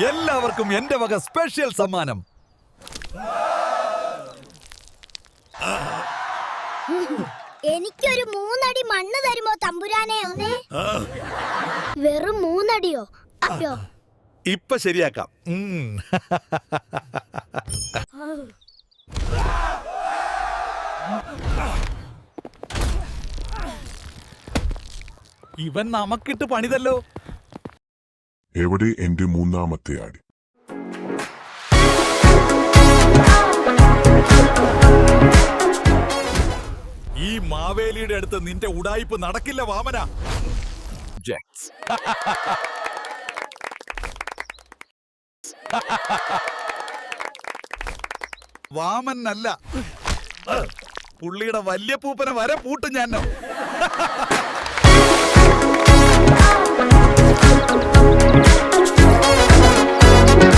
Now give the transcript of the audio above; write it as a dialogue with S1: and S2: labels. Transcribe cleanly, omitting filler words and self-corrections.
S1: എല്ലാവർക്കും എന്റെ വക സ്പെഷ്യൽ സമ്മാനം.
S2: എനിക്കൊരു 3 അടി മണ്ണ് തരുമോ തമ്പുരാനെ? വെറും 3 അടിയോ?
S1: ഇപ്പൊ ശരിയാക്കാം. ഇവൻ നമുക്കിട്ട് പണിതല്ലോ.
S3: എവിടെ എന്റെ മൂന്നാമത്തെ ആടി?
S1: ഈ മാവേലിയുടെ അടുത്ത് നിന്റെ ഉടായിപ്പ് നടക്കില്ല വാമന. വാമനല്ല, പുള്ളിയുടെ വല്യ പൂപ്പനെ വരെ പൂട്ടും ഞാൻ.